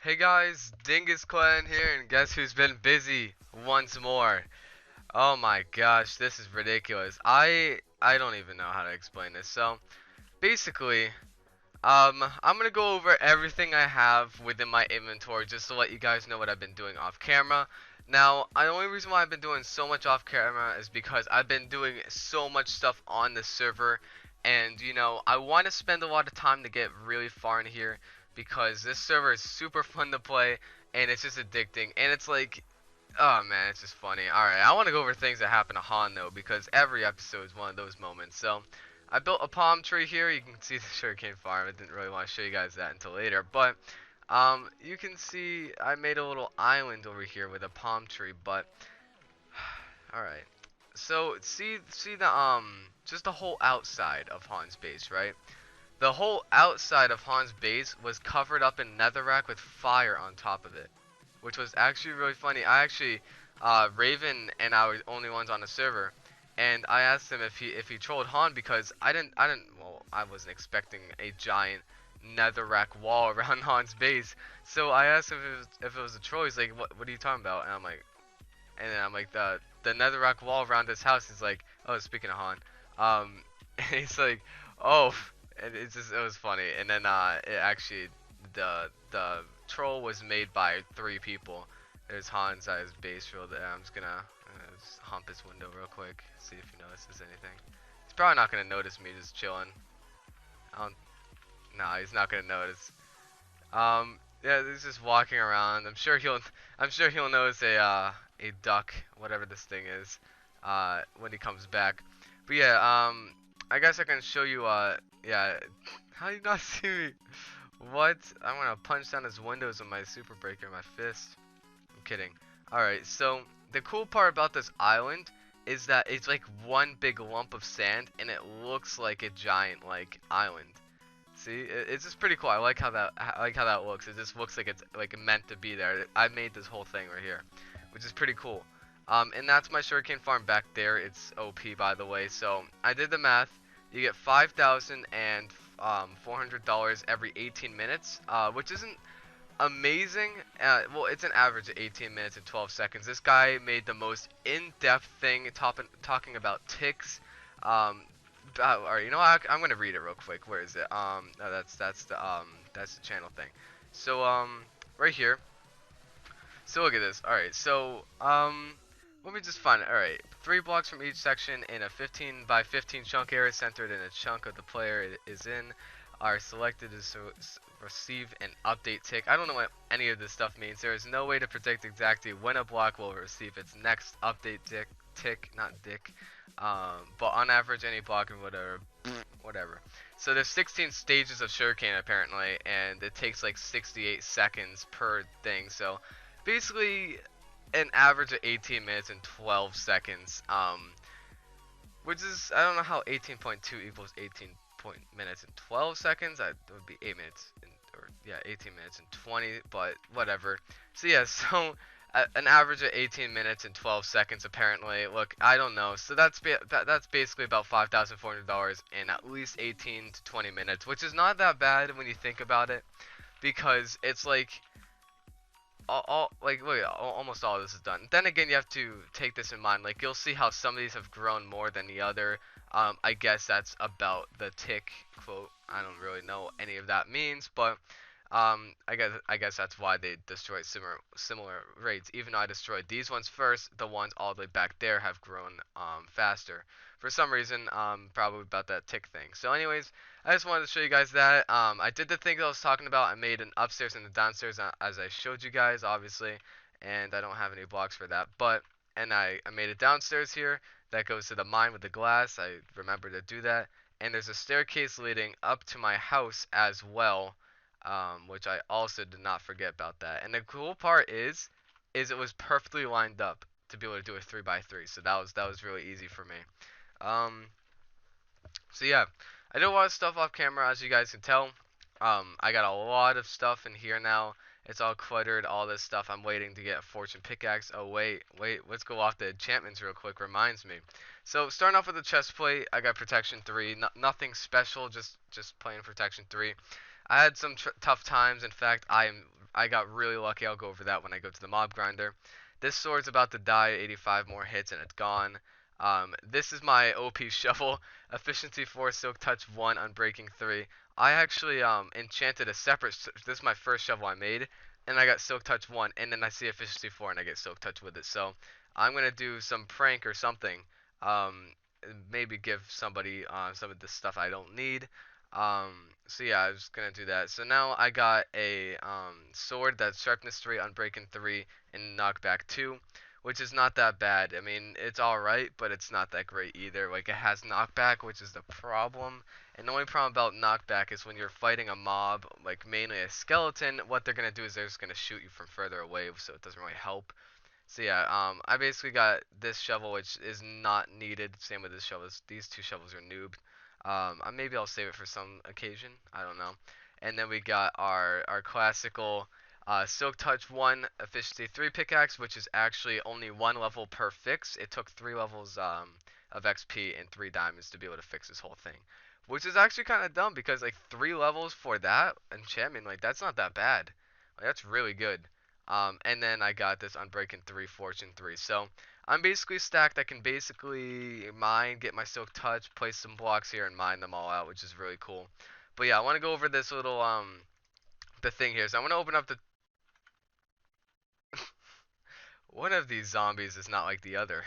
Hey guys, Dingus Clan here, and guess who's been busy once more? Oh my gosh, this is ridiculous. I don't even know how to explain this. So basically, I'm gonna go over everything I have within my inventory just to let you guys know what I've been doing off camera. Now, the only reason why I've been doing so much off camera is because I've been doing so much stuff on the server, and I want to spend a lot of time to get really far in here because this server is super fun to play and it's just addicting, and it's like, oh man, it's just funny. Alright, I want to go over things that happen to Han though, because every episode is one of those moments. So I built a palm tree here. You can see the sugarcane farm. I didn't really want to show you guys that until later, but you can see I made a little island over here with a palm tree. But all right, so see the just the whole outside of Han's base, right? The whole outside of Han's base was covered up in netherrack with fire on top of it, which was actually really funny. I actually, Raven and I were the only ones on the server, and I asked him if he trolled Han because well, I wasn't expecting a giant netherrack wall around Han's base. So I asked him if it was a troll. He's like, what are you talking about? And then I'm like the netherrack wall around this house. He's like, oh, speaking of Han, and he's like, oh, and it was funny. And then it actually the troll was made by 3 people. There's Hans at his base real there. I'm just gonna just hump his window real quick, see if he notices anything. He's probably not gonna notice me just chilling. I don't. Nah, he's not gonna notice. Yeah, he's just walking around. I'm sure he'll notice a duck, whatever this thing is, when he comes back. But yeah, I guess I can show you. Yeah, how do you not see me? What? I'm gonna punch down his windows with my super breaker, my fist. I'm kidding. Alright, so the cool part about this island is that it's like one big lump of sand and it looks like a giant like island. See, it's just pretty cool. I like how that looks. It just looks like it's like meant to be there. I made this whole thing right here, which is pretty cool. And that's my sugarcane farm back there. It's OP, by the way. So I did the math. You get $5,400 every 18 minutes, which isn't amazing. Well, it's an average of 18 minutes and 12 seconds. This guy made the most in-depth thing talking about ticks. Alright, you know what? I'm gonna read it real quick. Where is it? No, that's the channel thing. So right here. So look at this. Alright, so let me just find it. Alright, 3 blocks from each section in a 15 by 15 chunk area centered in a chunk of the player it is in are selected to receive an update tick. I don't know what any of this stuff means. There is no way to predict exactly when a block will receive its next update tick, not dick. But on average, any block or whatever. So there's 16 stages of sugarcane apparently, and it takes like 68 seconds per thing. So basically, an average of 18 minutes and 12 seconds. Which is, I don't know how 18.2 equals 18 minutes and 12 seconds. That would be 8 minutes or yeah, 18 minutes and 20, but whatever. So yeah, so an average of 18 minutes and 12 seconds apparently. Look, I don't know. So that's basically about $5,400 in at least 18 to 20 minutes, which is not that bad when you think about it, because it's like look, almost all of this is done. Then again, you have to take this in mind. Like, you'll see how some of these have grown more than the other. I guess that's about the tick quote. I don't really know any of that means, but I guess that's why they destroyed similar rates. Even though I destroyed these ones first, the ones all the way back there have grown faster. For some reason, probably about that tick thing. So anyways, I just wanted to show you guys that. I did the thing that I was talking about. I made an upstairs and a downstairs as I showed you guys, obviously. And I don't have any blocks for that. And I made a downstairs here that goes to the mine with the glass. I remember to do that. And there's a staircase leading up to my house as well. Which I also did not forget about that. And the cool part is it was perfectly lined up to be able to do a 3x3. So that was really easy for me. Um, so yeah, I do a lot of stuff off camera, as you guys can tell. I got a lot of stuff in here now. It's all cluttered, all this stuff. I'm waiting to get a fortune pickaxe. Oh wait, let's go off the enchantments real quick. Reminds me. So starting off with the chest plate, I got protection 3. Nothing special, just plain protection 3. I had some tough times. In fact, I got really lucky. I'll go over that when I go to the mob grinder. This sword's about to die. 85 more hits and it's gone. This is my OP shovel. Efficiency 4, Silk Touch 1, Unbreaking 3. I actually enchanted a separate. This is my first shovel I made, and I got Silk Touch 1, and then I see Efficiency 4, and I get Silk Touch with it. So I'm gonna do some prank or something. Um, Maybe give somebody some of the stuff I don't need. So yeah, I was gonna do that. So now I got a sword that's sharpness 3, unbreaking 3, and knockback 2, which is not that bad. I mean, it's alright, but it's not that great either. Like, it has knockback, which is the problem. And the only problem about knockback is when you're fighting a mob, like mainly a skeleton, what they're gonna do is they're just gonna shoot you from further away, so it doesn't really help. So yeah, I basically got this shovel, which is not needed. Same with this shovel. These two shovels are noobed. Maybe I'll save it for some occasion. I don't know. And then we got our classical Silk Touch 1 Efficiency 3 pickaxe, which is actually only one level per fix. It took 3 levels of XP and 3 diamonds to be able to fix this whole thing. Which is actually kind of dumb because like 3 levels for that enchantment, like that's not that bad. Like, that's really good. And then I got this Unbreaking 3, Fortune 3. So I'm basically stacked. I can basically mine, get my Silk Touch, place some blocks here, and mine them all out, which is really cool. But yeah, I want to go over this little the thing here. So I'm gonna open up the. One of these zombies is not like the other.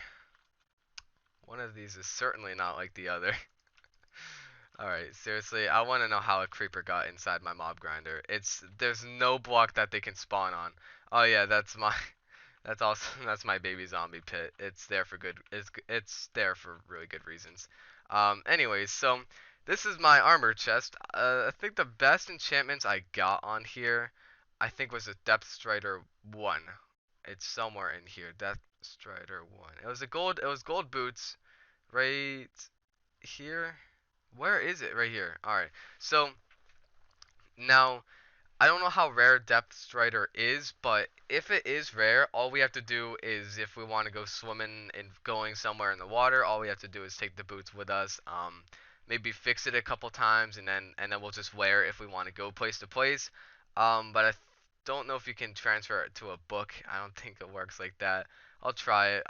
One of these is certainly not like the other. Alright, seriously, I want to know how a creeper got inside my mob grinder. There's no block that they can spawn on. Oh yeah, that's my that's also that's my baby zombie pit. It's there for good. It's there for really good reasons. Anyways, so this is my armor chest. I think the best enchantments I got on here, I think was a Depth Strider 1. It's somewhere in here. Depth Strider 1. It was gold boots right here. Where is it? Right here. Alright. So now I don't know how rare Depth Strider is, but if it is rare, all we have to do is if we want to go swimming and going somewhere in the water, all we have to do is take the boots with us. Maybe fix it a couple times and then we'll just wear it if we want to go place to place. But don't know if you can transfer it to a book. I don't think it works like that. I'll try it.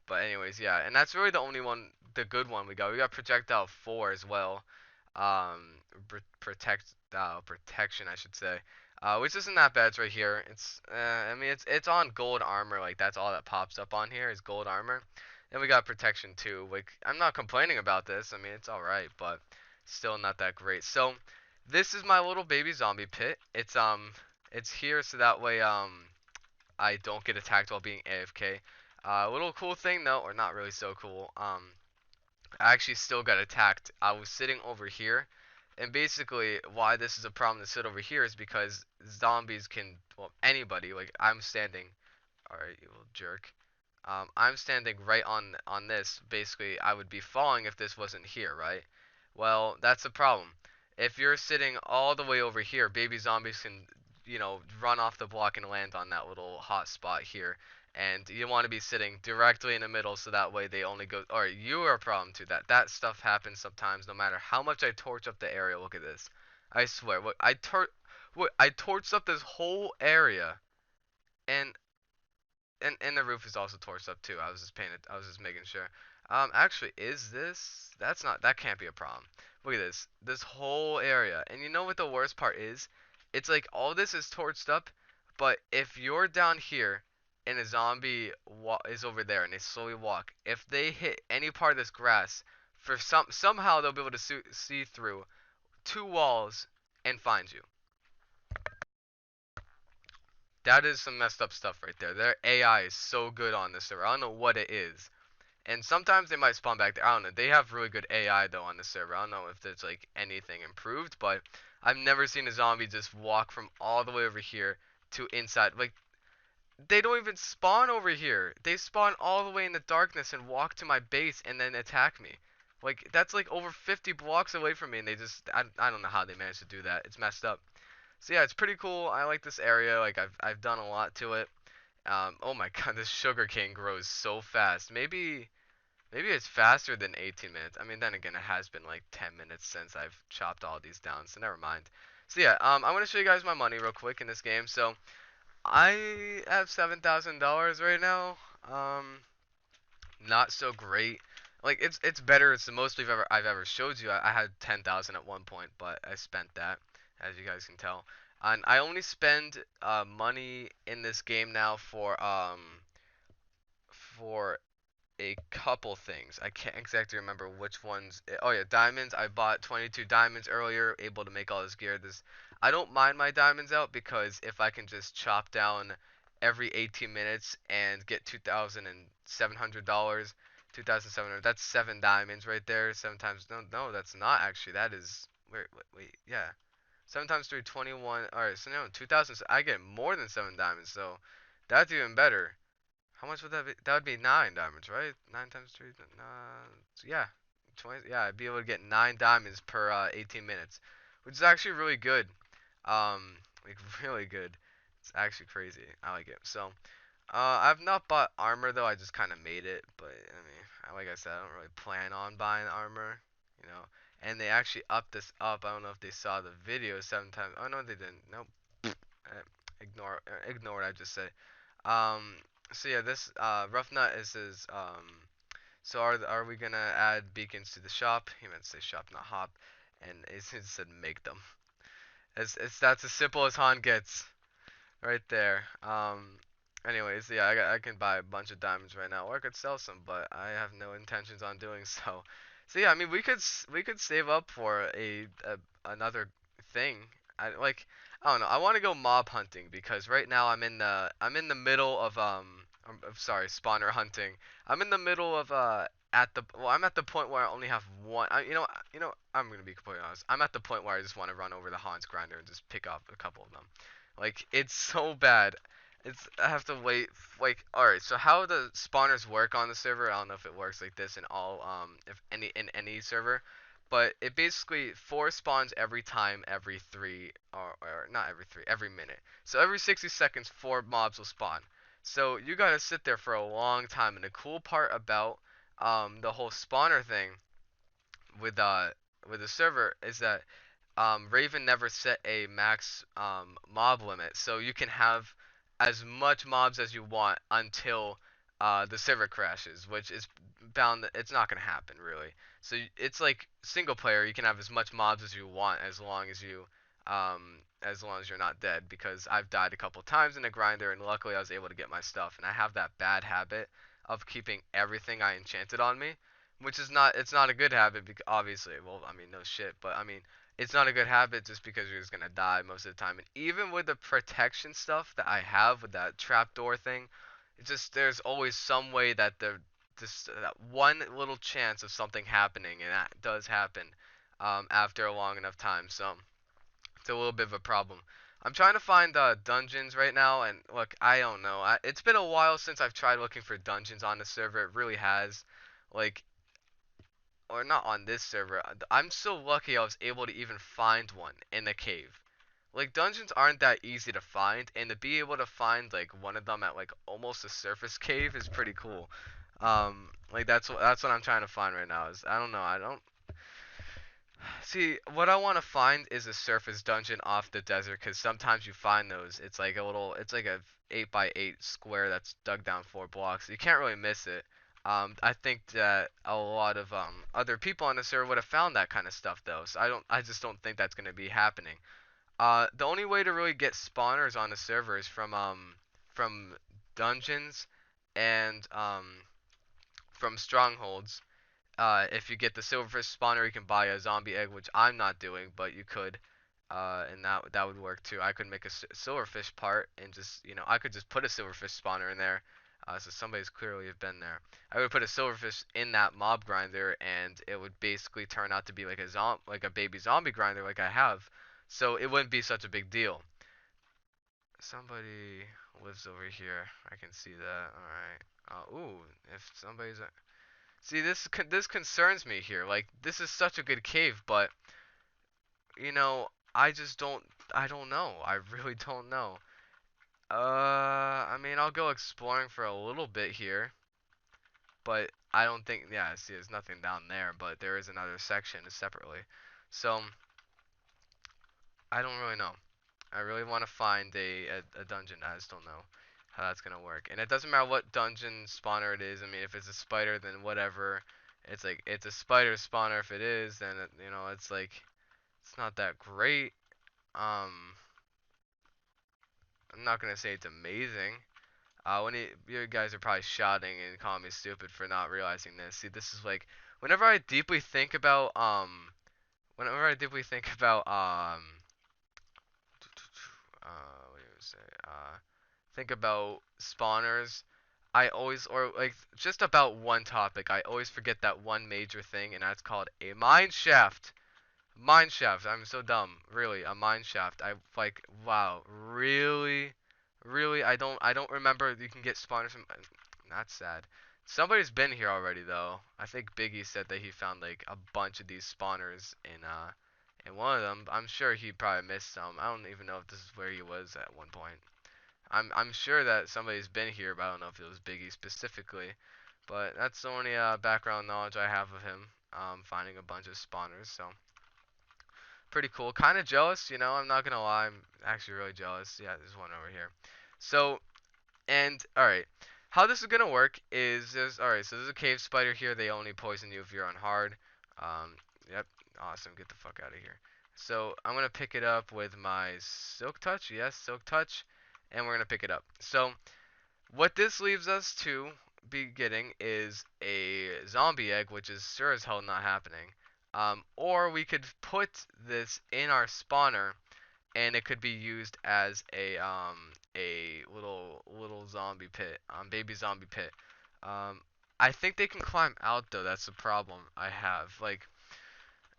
But anyways, yeah, and that's really the only one, the good one we got. We got projectile 4 as well. Protection, I should say, which isn't that bad. It's right here. I mean, it's on gold armor. Like that's all that pops up on here is gold armor. And we got protection too. Like I'm not complaining about this. I mean, it's all right, but still not that great. So this is my little baby zombie pit. It's here so that way I don't get attacked while being AFK. A little cool thing though, or not really so cool. I actually still got attacked. I was sitting over here, and basically why this is a problem to sit over here is because zombies can, well, anybody, like I'm standing, alright, you little jerk. I'm standing right on this. Basically, I would be falling if this wasn't here, right? Well, that's the problem. If you're sitting all the way over here, baby zombies can, run off the block and land on that little hot spot here. And you want to be sitting directly in the middle so that way they only go. Or you are a problem too. That stuff happens sometimes. No matter how much I torch up the area. Look at this. I swear. I torched up this whole area, and and the roof is also torched up too. I was just painted. I was just making sure. Actually, is this? That's not. That can't be a problem. Look at this. This whole area. And you know what the worst part is? It's like all this is torched up, but if you're down here and a zombie is over there and they slowly walk, if they hit any part of this grass, for somehow they'll be able to see through 2 walls and find you. That is some messed up stuff right there. Their AI is so good on this server. I don't know what it is. And sometimes they might spawn back there. I don't know. They have really good AI though on the server. I don't know if there's like anything improved, but I've never seen a zombie just walk from all the way over here to inside. Like they don't even spawn over here. They spawn all the way in the darkness and walk to my base and then attack me. Like that's like over 50 blocks away from me and I don't know how they managed to do that. It's messed up. So yeah, it's pretty cool. I like this area. Like I've done a lot to it. Oh my god, this sugar cane grows so fast. Maybe it's faster than 18 minutes. I mean, then again, it has been like 10 minutes since I've chopped all these down, so never mind. So yeah, I'm gonna show you guys my money real quick in this game. So I have $7,000 right now. Um, Not so great. Like it's better. It's the most I've ever showed you. I had 10,000 at one point, but I spent that, as you guys can tell. And I only spend money in this game now for a couple things. I can't exactly remember which ones. Oh yeah, diamonds. I bought 22 diamonds earlier, able to make all this gear. This I don't mind my diamonds out because if I can just chop down every 18 minutes and get $2,700, 2,700. That's 7 diamonds right there. Seven times no, that's not actually. That is wait, yeah. 7 times 3, 21. All right, so no, 2,000. I get more than 7 diamonds, so that's even better. How much would that be? That would be 9 diamonds, right? 9 times 3, yeah, 20. Yeah, I'd be able to get 9 diamonds per 18 minutes, which is actually really good. Like really good. It's actually crazy. I like it. So, I've not bought armor though. I just kind of made it, but I mean, like I said, I don't really plan on buying armor, you know. And they actually upped this up. I don't know if they saw the video 7 times. Oh no, they didn't. Nope. Uh, ignore what I just said. Um, so yeah, this rough nut is his. So are we gonna add beacons to the shop? He meant to say shop, not hop, and it said make them. It's that's as simple as Han gets right there. Anyways, yeah, I can buy a bunch of diamonds right now, or I could sell some, but I have no intentions on doing so. So yeah, I mean, we could save up for a another thing. I don't know. I want to go mob hunting because right now I'm in the middle of I'm sorry, spawner hunting. I'm in the middle of I'm at the point where I only have one. I'm gonna be completely honest. I'm at the point where I just want to run over the Hans grinder and just pick up a couple of them. Like it's so bad. I have to wait. Like, all right. So how the spawners work on the server? I don't know if it works like this in all if any in any server, but it basically four spawns every time every three or not every three every minute. So every 60 seconds four mobs will spawn. So you gotta sit there for a long time. And the cool part about the whole spawner thing with uh with the server is that Raven never set a max mob limit, so you can have as much mobs as you want until the server crashes, which is it's not gonna happen really. So it's like single player, you can have as much mobs as you want as long as you're not dead. Because I've died a couple times in a grinder, and luckily I was able to get my stuff. And I have that bad habit of keeping everything I enchanted on me, which is not it's not a good habit because obviously, well, I mean no shit, but I mean it's not a good habit just because you're just gonna die most of the time. And even with the protection stuff that I have with that trapdoor thing, it's just there's always some way that the just that one little chance of something happening, and that does happen after a long enough time. So it's a little bit of a problem. I'm trying to find dungeons right now, and look, I don't know. It's been a while since I've tried looking for dungeons on the server. It really has. Like, or not on this server. I'm so lucky I was able to even find one in the cave. Like dungeons aren't that easy to find, and to be able to find like one of them at like almost a surface cave is pretty cool. Like that's what I'm trying to find right now. Is I don't know. I don't see what I want to find is a surface dungeon off the desert, because sometimes you find those. It's like a 8 by 8 square that's dug down 4 blocks. You can't really miss it. I think that a lot of other people on the server would have found that kind of stuff though. So I just don't think that's gonna be happening. The only way to really get spawners on the server is from dungeons and from strongholds. If you get the silverfish spawner, you can buy a zombie egg, which I'm not doing, but you could, and that would work too. I could make a silverfish part and just I could just put a silverfish spawner in there. So somebody's clearly have been there. I would put a silverfish in that mob grinder, and it would basically turn out to be like like a baby zombie grinder, like I have. So it wouldn't be such a big deal. Somebody lives over here. I can see that. All right. Ooh, if somebody's see, this concerns me here. Like, this is such a good cave, but I just I don't know. I really don't know. I mean, I'll go exploring for a little bit here, but I don't think. Yeah, see, there's nothing down there, but there is another section separately. So I don't really know. I really want to find a dungeon. I just don't know how that's gonna work. And it doesn't matter what dungeon spawner it is. I mean, if it's a spider, then whatever. It's like it's a spider spawner. If it is, then you know it's like it's not that great. Um, I'm not gonna say it's amazing. You guys are probably shouting and calling me stupid for not realizing this. See, this is like whenever I deeply think about whenever I deeply think about what do you say think about spawners, I always or like just about one topic, I always forget that one major thing, and that's called a mine shaft. Mine shaft. I'm so dumb. Really, a mine shaft. I like wow. Really, really. I don't remember you can get spawners from. That's sad. Somebody's been here already though. I think Biggie said that he found like a bunch of these spawners in one of them. I'm sure he probably missed some. I don't even know if this is where he was at one point. I'm sure that somebody's been here, but I don't know if it was Biggie specifically. But that's the only background knowledge I have of him. Finding a bunch of spawners. So pretty cool. Kind of jealous, you know. I'm not gonna lie. I'm actually really jealous. Yeah, there's one over here. So and all right, how this is gonna work is there's all right. So there's a cave spider here. They only poison you if you're on hard. Um, yep. Awesome. Get the fuck out of here. So I'm gonna pick it up with my silk touch. Yes, silk touch, and we're gonna pick it up. So what this leaves us to be getting is a zombie egg, which is sure as hell not happening. Or we could put this in our spawner, and it could be used as a little zombie pit, baby zombie pit. Um, I think they can climb out though. That's the problem I have. Like,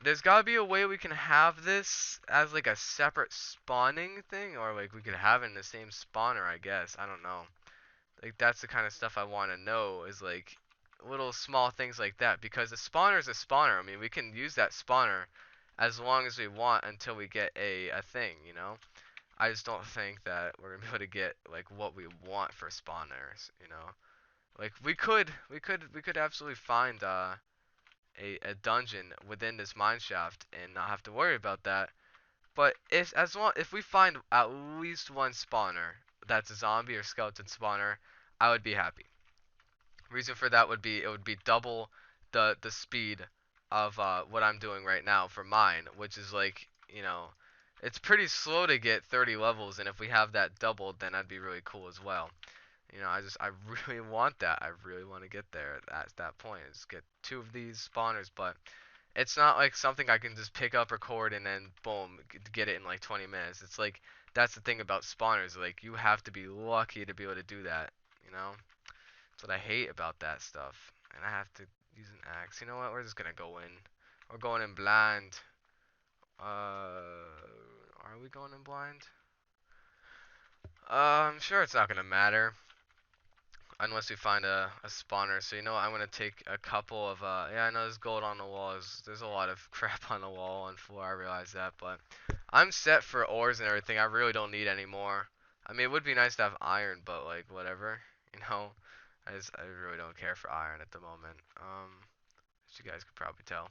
there's gotta be a way we can have this as like a separate spawning thing, or like we could have it in the same spawner. I guess I don't know. Like that's the kind of stuff I want to know is like little small things like that because a spawner is a spawner. I mean, we can use that spawner as long as we want until we get a thing, you know? I just don't think that we're gonna be able to get like what we want for spawners, you know? Like we could absolutely find a dungeon within this mine shaft and not have to worry about that. But if we find at least one spawner that's a zombie or skeleton spawner, I would be happy. Reason for that would be it would be double the speed of what I'm doing right now for mine, which is like, you know, it's pretty slow to get 30 levels, and if we have that doubled, then that'd be really cool as well. You know, I really want that. I really want to get there at that point. Is get two of these spawners, but it's not like something I can just pick up, record, and then boom, get it in like 20 minutes. It's like that's the thing about spawners. Like you have to be lucky to be able to do that. You know. That's what I hate about that stuff. And I have to use an axe. You know what? We're just gonna go in. We're going in blind. Are we going in blind? I'm sure it's not gonna matter unless we find a spawner. So you know what? I'm gonna take a couple of yeah, I know there's gold on the wall. There's a lot of crap on the wall and floor. I realize that, but I'm set for ores and everything. I really don't need any more. I mean, it would be nice to have iron, but like whatever, you know. I really don't care for iron at the moment. As you guys could probably tell.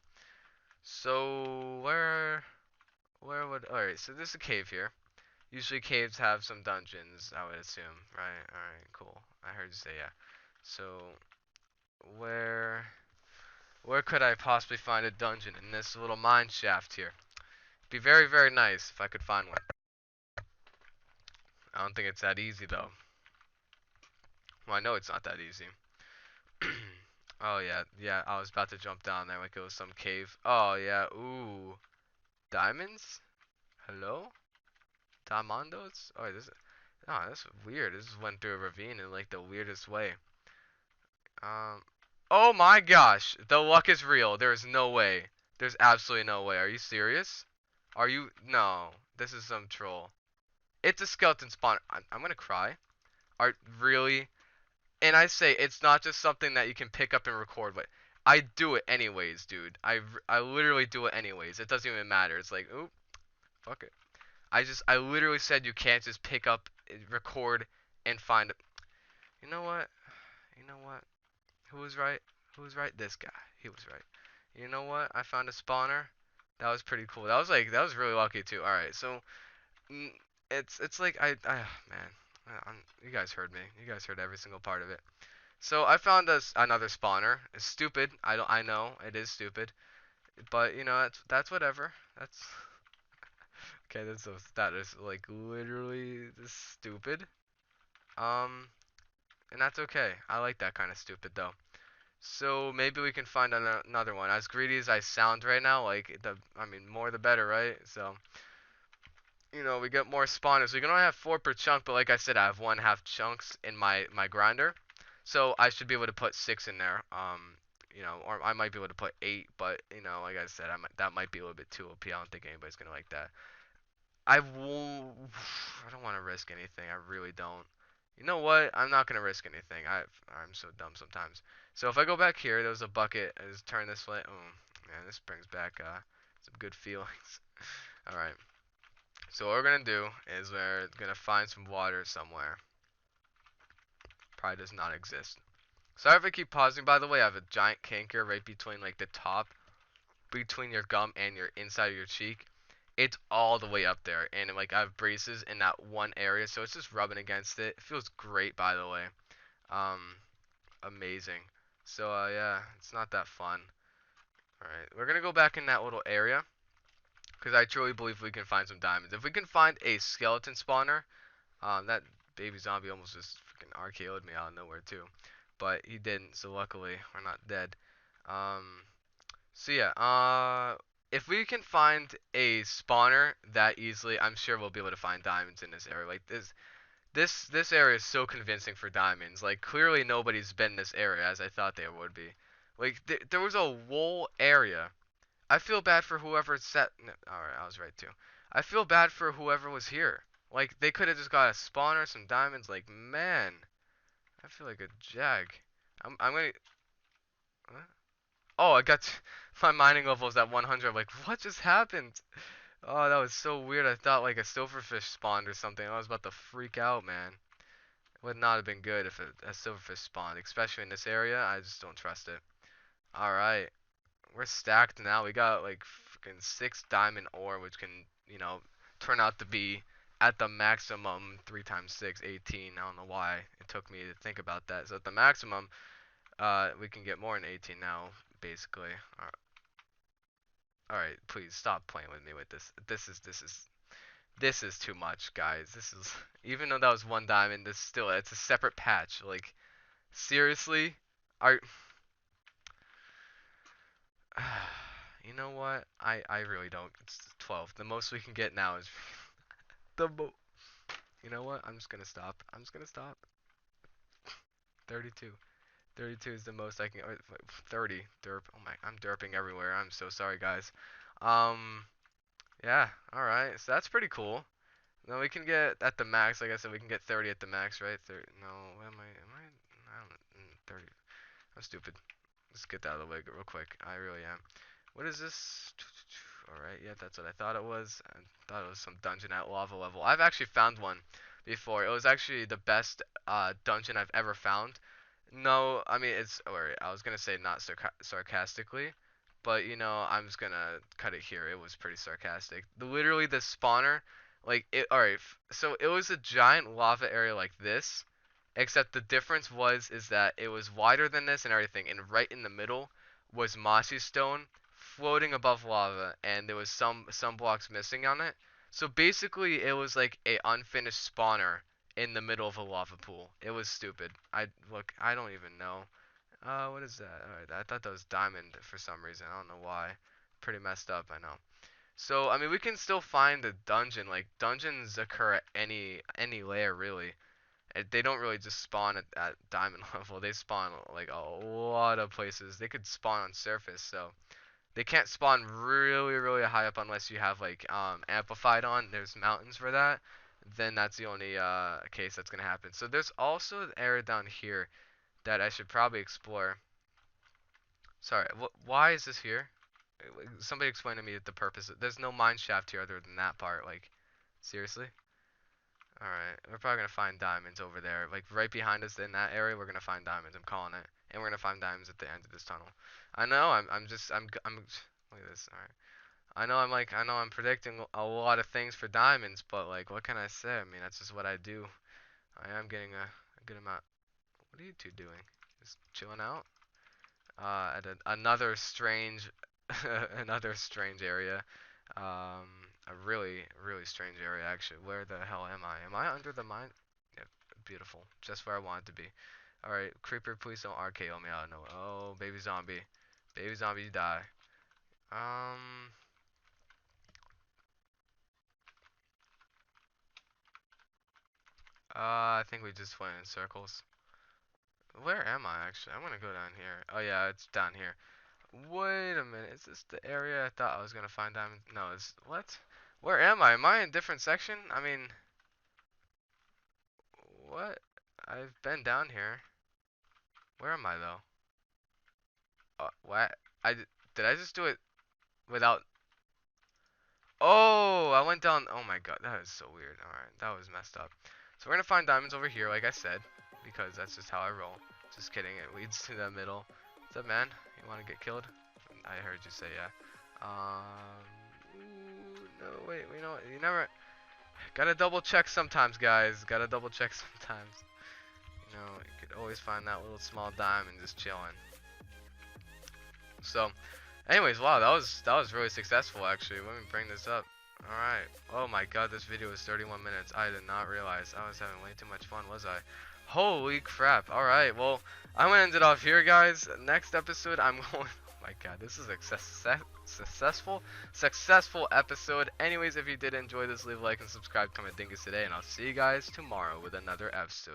So where would all right? So there's a cave here. Usually caves have some dungeons, I would assume, right? All right, cool. I heard you say yeah. So where where could I possibly find a dungeon in this little mine shaft here? It'd be very nice if I could find one. I don't think it's that easy though. Well, I know it's not that easy. Oh yeah, yeah. I was about to jump down there like it was some cave. Oh yeah. Ooh, diamonds? Hello? Diamondos? Oh, oh, that's weird. This just went through a ravine in like the weirdest way. Um. Oh my gosh, the luck is real. There is no way. There's absolutely no way. Are you serious? Are you? No. This is some troll. It's a skeleton spawn. I'm gonna cry. Are really? And I say it's not just something that you can pick up and record, but I do it anyways, dude. I literally do it anyways. It doesn't even matter. It's like, oop, fuck it. I literally said you can't just pick up, record, and find it. You know what? You know what? Who was right? Who was right? This guy. He was right. You know what? I found a spawner. That was pretty cool. That was really lucky too. All right, so mm, it's like man, you guys heard me. You guys heard every single part of it. So I found us another spawner. It's stupid. I know it is stupid, but you know that's whatever. That's okay. That is like literally just stupid. Um, and that's okay. I like that kind of stupid though. So maybe we can find another one. As greedy as I sound right now, like I mean, more the better, right? So you know, we get more spawners. We can only have 4 per chunk, but like I said, I have 1/2 chunks in my grinder, so I should be able to put 6 in there. You know, or I might be able to put 8, but you know, like I said, that might be a little bit too OP. I don't think anybody's gonna like that. I will. I don't want to risk anything. I really don't. You know what? I'm not gonna risk anything. I'm so dumb sometimes. So if I go back here, there's a bucket. I just turn this way. Oh man, this brings back some good feelings. All right. So what we're gonna do is we're gonna find some water somewhere. Probably does not exist. Sorry if I keep pausing. By the way, I have a giant canker right between like the top, between your gum and your inside of your cheek. It's all the way up there, and like I have braces in that one area, so it's just rubbing against it. It feels great, by the way. Um, amazing. So yeah, it's not that fun. All right, we're gonna go back in that little area because I truly believe we can find some diamonds. If we can find a skeleton spawner, that baby zombie almost just freaking RKO'd me out of nowhere too, but he didn't. So luckily, we're not dead. Um, so yeah, if we can find a spawner that easily, I'm sure we'll be able to find diamonds in this area. Like this area is so convincing for diamonds. Like clearly nobody's been in this area as I thought they would be. Like there was a whole area. I feel bad for whoever set. No, all right, I was right too. I feel bad for whoever was here. Like they could have just got a spawner, some diamonds. Like man, I feel like a jag. I'm gonna. What? Oh, I got my mining level is at 100. I'm like, what just happened? Oh, that was so weird. I thought like a silverfish spawned or something. I was about to freak out, man. It would not have been good if a silverfish spawned, especially in this area. I just don't trust it. All right, we're stacked now. We got like freaking 6 diamond ore, which can, you know, turn out to be at the maximum 3 times 6, 18. I don't know why it took me to think about that. So at the maximum, we can get more than 18 now, basically. All right, please stop playing with me with this. This is too much, guys. This is even though that was 1 diamond, this still it's a separate patch. Like seriously, are you know what? I really don't. It's 12. The most we can get now is the mo. You know what? I'm just gonna stop. I'm just gonna stop. 32. 32 is the most I can. 30. Derp. Oh my, I'm derping everywhere. I'm so sorry, guys. Um, yeah. All right. So that's pretty cool. No, we can get at the max. Like I said, we can get 30 at the max, right? 30. No, what am I? Am I? I don't. 30. I'm stupid. Let's get that out of the way real quick. I really am. What is this? Alright, yeah, that's what I thought it was. I thought it was some dungeon at lava level. I've actually found one before. It was actually the best dungeon I've ever found. No, I mean, it's, or I was gonna say not sarcastically, but you know, I'm just gonna cut it here. It was pretty sarcastic. Literally, the spawner, like, alright, so it was a giant lava area like this, except the difference is that it was wider than this and everything, and right in the middle was mossy stone floating above lava, and there was some blocks missing on it. So basically, it was like a unfinished spawner in the middle of a lava pool. It was stupid. I don't even know. What is that? Alright, I thought that was diamond for some reason. I don't know why. Pretty messed up, I know. So, I mean, we can still find a dungeon. Like, dungeons occur at any layer, really. They don't really just spawn at diamond level. They spawn, like, a lot of places. They could spawn on surface, so... They can't spawn really, really high up unless you have, like, amplified on. There's mountains for that. Then that's the only, case that's gonna happen. So there's also an area down here that I should probably explore. Sorry, why is this here? Somebody explain to me the purpose. There's no mine shaft here other than that part. Like, seriously? Alright, we're probably gonna find diamonds over there. Like, right behind us in that area, we're gonna find diamonds. I'm calling it. And we're gonna find diamonds at the end of this tunnel. I know, I'm just, I'm, look at this. Alright. I know I'm predicting a lot of things for diamonds, but like, what can I say? I mean, that's just what I do. I am getting a good amount. What are you two doing? Just chilling out? At another strange, another strange area. A really, really strange area actually. Where the hell am I? Am I under the mine? Yeah, beautiful. Just where I want it to be. Alright, creeper, please don't RKO me out of nowhere. Oh, baby zombie. Baby zombie, you die. Um, I think we just went in circles. Where am I actually? I'm gonna go down here. Oh yeah, it's down here. Wait a minute, is this the area I thought I was gonna find diamonds? No, it's what? Where am I? Am I in a different section? I mean, what? I've been down here. Where am I though? What? Did I just do it without? Oh, I went down. Oh my god, that is so weird. All right, that was messed up. So we're gonna find diamonds over here, like I said, because that's just how I roll. Just kidding. It leads to the middle. What's up, man? You want to get killed? I heard you say yeah. Ooh, no, wait. You know what? You never. Gotta double check sometimes, guys. Gotta double check sometimes. You know, you could always find that little small diamond just chilling. So, anyways, wow, that was really successful actually. Let me bring this up. All right. Oh my God, this video is 31 minutes. I did not realize I was having way too much fun, was I? Holy crap! All right. Well, I'm gonna end it off here, guys. Next episode, I'm going. Oh my God, this is a successful episode. Anyways, if you did enjoy this, leave a like and subscribe. Comment dingus today, and I'll see you guys tomorrow with another episode.